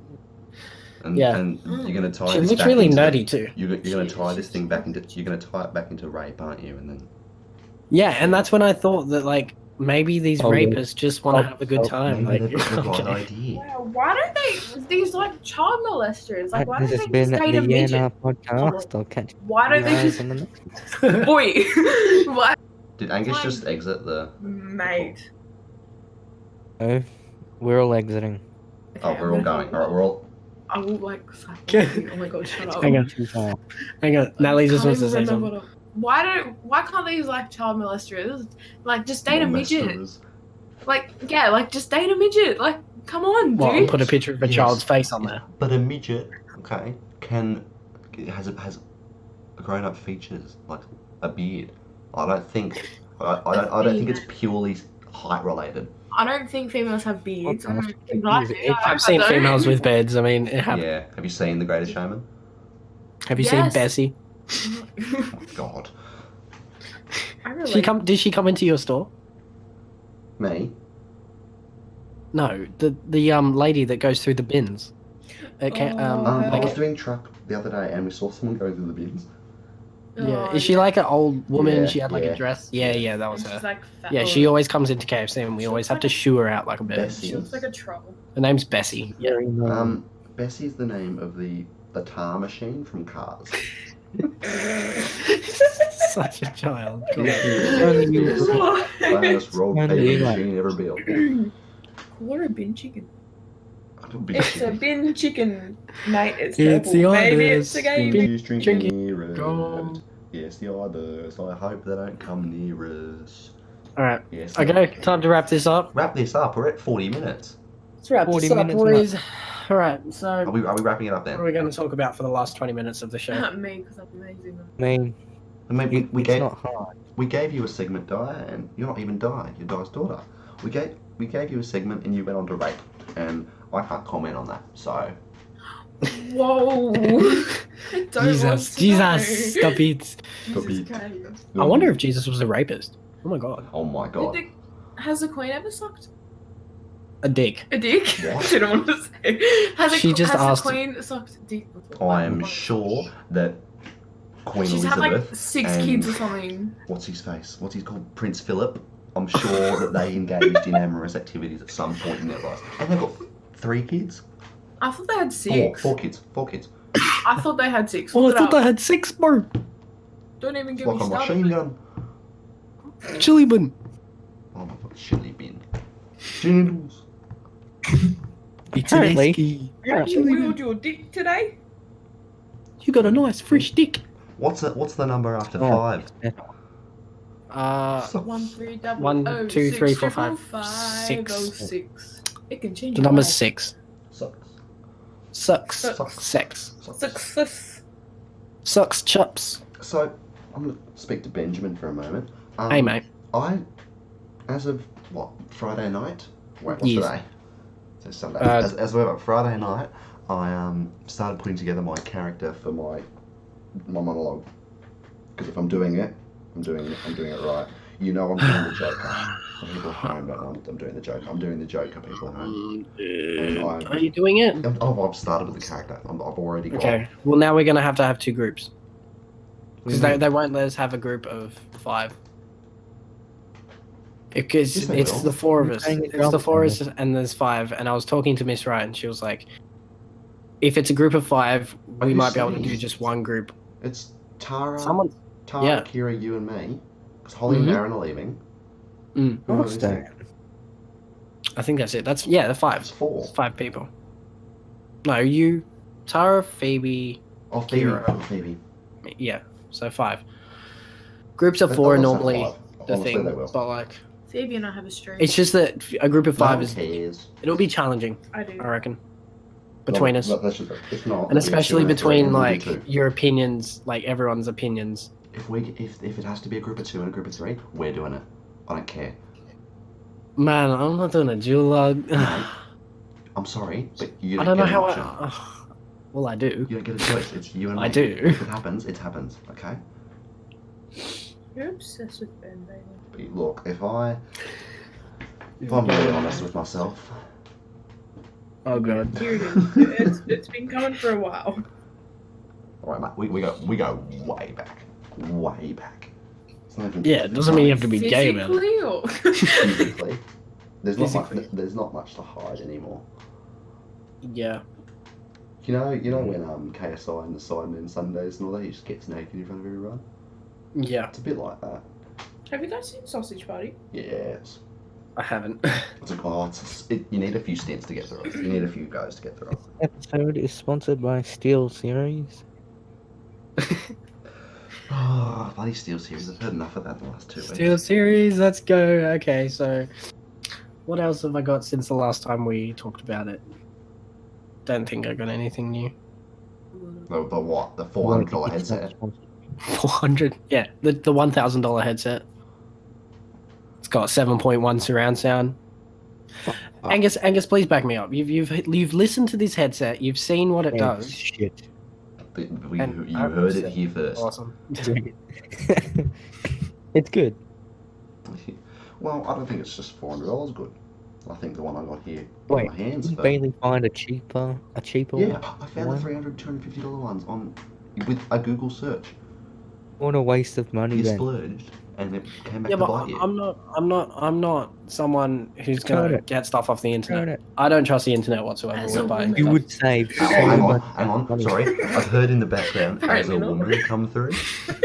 And, Yeah. and you're gonna tie She this looks back really into, nerdy too. You're gonna She tie is. this thing back into. You're gonna tie it back into rape, aren't you? And then Yeah, and that's when I thought that like maybe these Oh, yeah. rapists just want to have a good time. maybe Like, they've got the right okay. idea. Wow, why don't they? These like child molesters. Like, why This don't has they been just date a the Yea Na midget? Podcast. I'll catch Why you don't they guys just on the next. boy? Why, Did Angus Fine. just exit the? mate? Oh, we're all exiting. Oh, Okay, we're I'm all gonna- going. All right, we're all. I will like. slap Okay. you. Oh my god, shut up. Hang on. Hang on. Natalie just Can't wants to even say remember something. Why can't these like child molesters like just date a midget? Molesters. Like yeah, like just date a midget. Like come on, Well, and dude. put a picture of a Yes. child's face on there. But a midget, okay, has grown-up features like a beard. I don't think. I don't think it's purely height related. I don't think females have beards. I What don't- the- like, I've seen I don't. females with beds. I mean, it happened. Yeah. Have you seen The Greatest Showman? Have you seen Yes. Bessie? Oh God. I really. Did she come into your store? Me? No, the lady that goes through the bins. Okay, Oh. I was doing truck the other day and we saw someone going through the bins. yeah. Oh, Is she like an old woman? Yeah, she had like yeah. a dress. Yeah, that was She's her. like fat. Yeah, she always comes into KFC and we She always looks have like to a- shoo her out like a bird. Bessie. She looks like a troll. Her name's Bessie. Yeah. Very nice. Bessie's the name of the tar machine from Cars. Such a child. Only you- Last road Only paving you. machine ever built. Call her a bin chicken. I It's a bin chicken, mate. It's It's purple. the Maybe others. it's a game. Please drink Drink it. near us. Go. Yes, the others. I hope they don't come near us. All right. Yes. the Okay, others. time to wrap this up. Wrap this up. We're at 40 minutes. Let's wrap 40 this up, minutes boys. All right. Are So, we wrapping it up what are then? we going to talk about for the last 20 minutes of the show? Not me, because I'm amazing. I mean, I mean, we it's gave not hard. we gave you a segment, Di, and you're not even Di. You're Di's daughter. We gave you a segment, and you went on to rate, and I can't comment on that. So Whoa! I don't want to Jesus, know. stop it. Stop Jesus it. Christ. I wonder if Jesus was a rapist. Oh my god. Oh my god. Has the Queen ever sucked A dick. a dick? What? I didn't want to say. Just asked- the Queen sucked a dick before? I am sure that Queen She's Elizabeth. had like 6 and- kids or something. What's his face? What's he called? Prince Philip. I'm sure that they engaged in amorous activities at some point in their lives, and they've got 3 kids. I thought they had 6. Four kids. 4 kids. I thought they had 6. Oh, Look I it thought up. I had 6, bro. Don't even It's get me like a machine started. gun. Chili bin. Oh my god, chili bin. Jingles. Apparently- Have you wheeled your dick today? You got a nice fresh dick. What's the number after Oh. 5? So 1 3 double 1, 0 2, 6 3, 4, triple 5, 5 6. 6. It can change. the your number's life. 6. Sucks. Sucks. Sucks. Sex. Success. Sucks chups. So, I'm going to speak to Benjamin for a moment. Hey, mate. As of, Friday night? Wait, what's Yes. today? So Sunday. Uh, as of Friday night, I started putting together my character for my monologue. Because if I'm doing it, I'm doing it right. You know I'm doing the Joker. For people at home don't know I'm doing the Joker. I'm doing the Joker, people at home. And Are you doing it? I've started with the character. I've already got Okay. Well, now we're going to have 2 groups. Because Mhm. they won't let us have a group of 5. Because Yes, they it's will. the 4 of You're us. playing it It's the drama 4 of us and there's 5. And I was talking to Miss Wright and she was like, if it's a group of 5, Are we you might be able to do serious? just one group. It's Tara, Someone. yeah. Kira, you and me. Because Holly Mhm. and Aaron are leaving. Mm, Who What's is that? it? I think that's it. The 5. It's 4. 5 people. No, you, Tara, Phoebe. Oh, Phoebe. Kira. Oh, Phoebe. Yeah. So 5. Groups of But 4 are they'll say normally 5. the Honestly, thing. they will. But like, Phoebe and I have a stream. it's just that a group of 5 No is. one cares. It'll be challenging, I do. I reckon. Between us. It's not. And especially between We'll do like 2. your opinions, like everyone's opinions. If it has to be a group of 2 and a group of 3, we're doing it. I don't care. Man, I'm not doing a duologue. I'm sorry, but you I don't, don't know get how an option. well, I do. You don't get a choice. It's you and me. I do. If it happens, it happens. Okay. You're obsessed with Ben, baby. But look, if I'm really honest with myself, Oh god. Here it is. It's been coming for a while. all right, mate, we go way back, way back. It's not even Yeah, it doesn't mean you have to be gay about it. Physically or physically. Physically. There's not much to hide anymore. Yeah. You know when KSI and the Sidemen Sundays and all that, he just gets naked in front of everyone. Yeah. It's a bit like that. Have you guys seen Sausage Party? Yes. I haven't. It's like, you need a few stints to get through it. You need a few goes to get through it. Episode is sponsored by Steel Series. Oh, bloody Steel Series. I've heard enough of that in the last 2 weeks. Steel series, let's go. Okay, so what else have I got since the last time we talked about it? Don't think I got anything new. The what? The $400 headset? 400? Yeah, the $1,000 headset. It's got 7.1 surround sound. Angus, please back me up. You've listened to this headset. You've seen what it does. Shit. You And heard it here first. Awesome. It's good. Well, I don't think it's just $400 good. I think the one I got here Wait, on my hands. Did For, Bailey find a cheaper yeah, one? I found the $300, $250 ones with a Google search. What a waste of money You then. splurged, and it came back Yeah, to but bite you. I'm not someone who's gonna Try it. get stuff off the internet. Try it. I don't trust the internet whatsoever As with a buying woman. You stuff. would save Oh, so hang much on, money. sorry. I've heard in the background as a Apparently not. woman come through.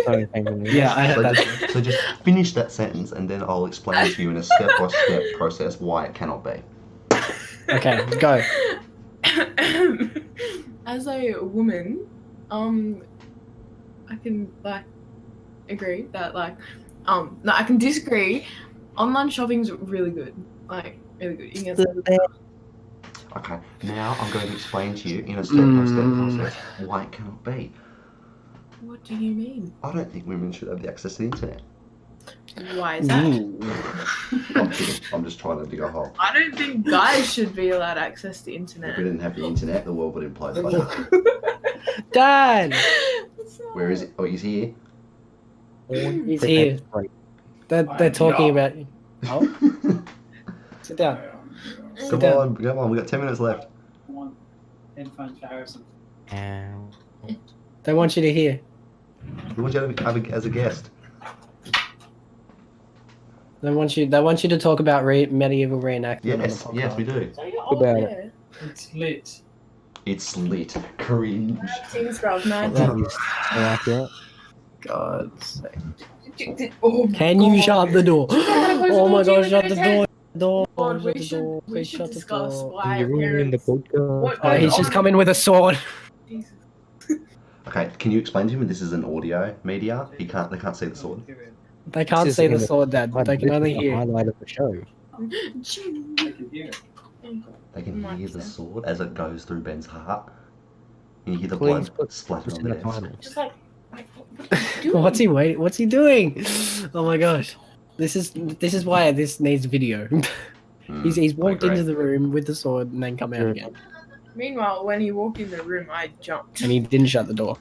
Sorry, Benjamin. Yeah, I So heard that. so just finish that sentence, and then I'll explain to you in a step-by-step process why it cannot be. Okay, go. as a woman, I can like agree that no, I can disagree. Online shopping's really good, like really good. You can get some Okay, now I'm going to explain to you in a step-by-step process why it cannot be. What do you mean? I don't think women should have the access to the internet. Why is that? I'm kidding. I'm just trying to dig a hole. I don't think guys should be allowed access to internet. If we didn't have the internet, the world would implode by now. Dad! Where is it? Oh, he's here. He's here. They're talking about you. Oh, sit down. Sit down. Come on, we got 10 minutes left. One headphones for Harrison. Ow. They want you to hear. We want you to have as a guest. They want you to talk about medieval reenactment on the Yes, podcast. yes, we do. So you're About it. there. It's lit. It's lit. Cringe. Things, bruv, man. That is so accurate. God's sake. Oh, Can you God. shut the door? Oh my gosh, shut the door. God, Shut we the should, door. we Please should shut the discuss door. why You're ruining the parents... podcast. What Oh, he's goes just on- coming with a sword. Jesus. Okay, can you explain to him this is an audio media? They can't see the sword. They can't This is see the in the- sword, Dad. They can This only is the hear. highlight of the show. I can hear it. They can Might hear be the so. sword as it goes through Ben's heart. And you hear the Please blood put splatter this on in the the desk. title. Just like what are you doing? What's he waiting? What's he doing? Oh my gosh. This is why this needs video. He's walked into the room with the sword and then come out Yeah. again. Meanwhile, when he walked in the room, I jumped. And he didn't shut the door.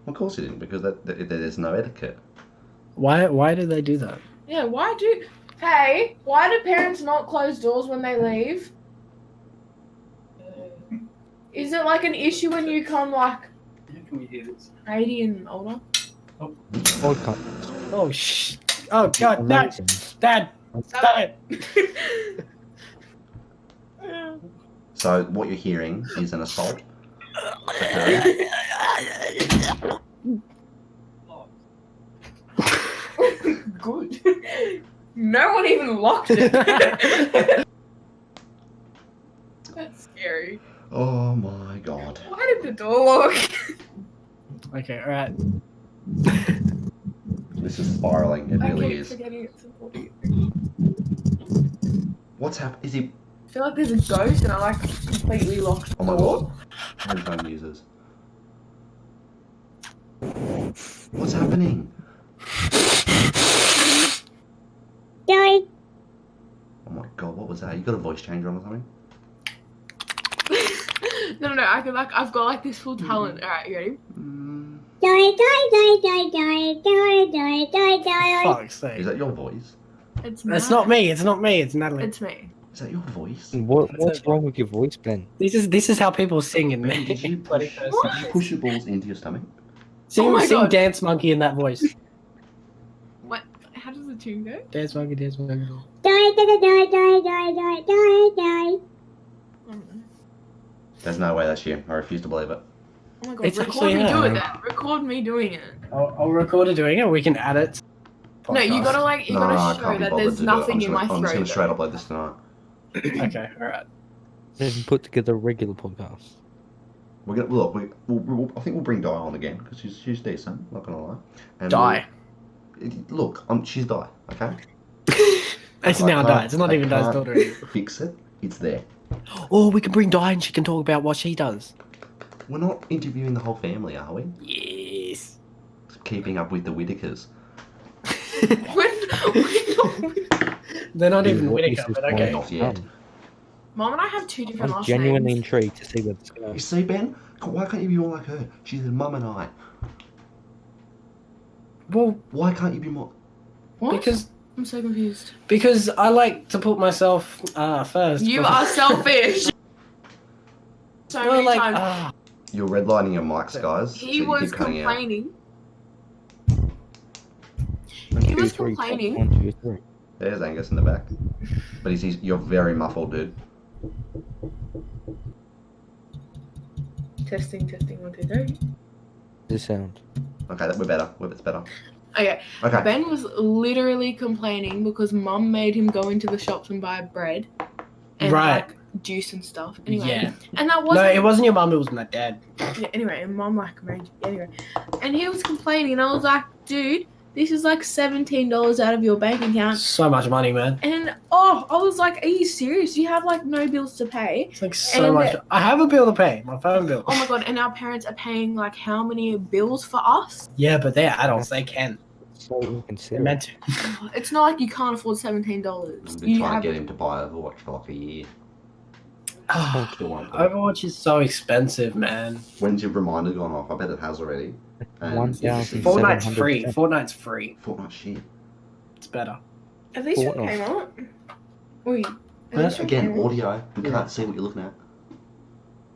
Of course he didn't, because there's no etiquette. Why did they do that? Yeah, why do parents not close doors when they leave? Is it like an issue when you come like How can we hear this? 80 and older? Podcast. Oh oh god, no, Amazing. Dad, stop it. So what you're hearing is an assault. Okay. Good. No one even locked it. That's scary. Oh my god. Why did the door lock? Okay, alright. This is spiraling. It I really keep is. forgetting it's important. What's happened? Is he? I feel like there's a ghost and I like completely locked the Oh my door. god. Headphone users. What's happening? Die. Oh my god, what was that? You got a voice changer on or something? No, I've got like this full talent. Alright, you ready? Die, die, die, die, die, die, die, die, die. Fuck's sake. Is that your voice? It's It's not me, it's Natalie. It's me. Is that your voice? What's wrong with your voice, Ben? This is how people sing in Ben, did you push, did you push your balls into your stomach? Sing, Oh my sing God. Dance Monkey in that voice. What? How does the tune go? Dance Monkey, Dance Monkey. Die, die, die, die, die, die, die, die. There's no way that's you. I refuse to believe it. Oh my god, It's record actually me her. doing that. Record me doing it. I'll record it doing it. We can add it. No, you gotta I show can't be that bothered there's to do it. nothing in my I'm just throat. gonna straight upload this tonight. Okay, alright. Then put together a regular podcast. We're gonna look. I think we'll bring Di on again because she's decent. Not gonna lie. And Die. Look, she's Di. Okay. It's I now can't- Di. It's not I even Di's can't daughter anymore. Fix it. It's there. Oh, we can bring Di and she can talk about what she does. We're not interviewing the whole family, are we? Yes. Keeping up with the Whitakers. They're not Dude, even what Whittaker, is this but okay. Not yet. Mom and I have two different I'm last genuinely names. intrigued to see where this You goes. see, Ben? Why can't you be more like her? She's a mum and I. Well, Why can't you be more? What? because I'm so confused. I like to put myself first. You before- are selfish. So No, many like times. You're redlining your mics, guys. so He you was keep cutting out. complaining. One, He two, was three, complaining. 1, 2, 3. There's Angus in the back. But you're very muffled, dude. Testing, 1, 2, 3. This sound. Okay, we're better. It's better. Okay. Okay. Ben was literally complaining because Mum made him go into the shops and buy bread. And Right. like, juice and stuff. Anyway, Yeah. and that No, wasn't. it wasn't your mum. It was my dad. Yeah, anyway, and mom like made anyway, and he was complaining. And I was like, dude, this is like $17 out of your bank account. So much money, man. And I was like, are you serious? You have like no bills to pay. It's like so And- much. I have a bill to pay. My phone bill. Oh my god! And our parents are paying like how many bills for us? Yeah, but they're adults. They can. So They're inconsiderate. meant to. It's not like you can't afford $17. I've been You trying have to get him to buy Overwatch for like a year. Still won't do it. Overwatch is so expensive, man. When's your reminder gone off? I bet it has already. And 1,000. Fortnite's 700. free. Fortnite's free. Fortnite shit. It's better. At least it Fortnite. came out. Wait. at Huh? least it Again, came out. audio. We Yeah. can't see what you're looking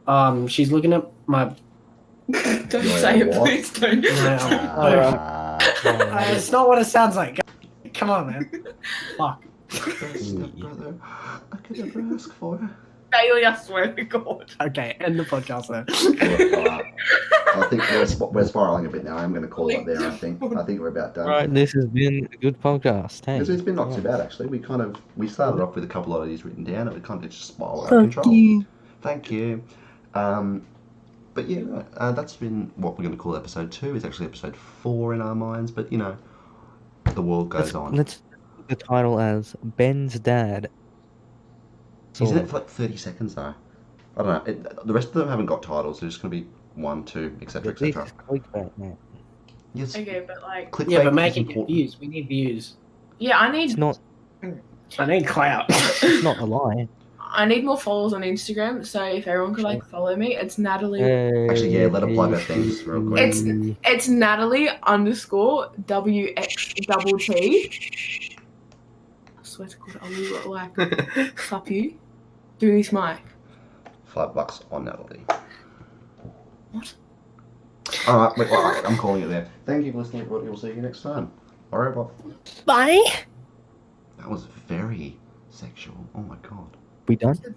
at. She's looking at my. Don't Yeah, say it, what? please don't. It's not what it sounds like. Come on, man. Fuck. Brother, I could never ask for it. Bailey, I swear to God. Okay, end the podcast then. I think we're spiraling a bit now. I'm going to call it there. I think we're about done. Right, this has been a good podcast. Hey. It's been not too bad actually. We started off with a couple of these written down, and we kind of just spiraled out of control. Thank you. But yeah, that's been what we're going to call episode 2. It's actually episode 4 in our minds, but you know, the world goes on. Let's put the title as Ben's dad. He's in it for like 30 seconds though. I don't know. The rest of them haven't got titles. They're just going to be 1, 2, etc., This etc. is clickbait, man. Yes. Okay, but like, Clickbait Yeah, but is make it important. views. We need views. yeah, I need It's not. I need clout. It's not a lie. I need more followers on Instagram. So if everyone could like follow me, it's Natalie. Actually, yeah, let her plug her things real quick. It's Natalie _ WXTT. I swear to God, I will like slap you through this mic. $5 on Natalie. What? Alright, wait, I'm calling it there. Thank you for listening, everybody. We'll see you next time. Alright, Bob. Bye. That was very sexual. Oh my god. We done? Done.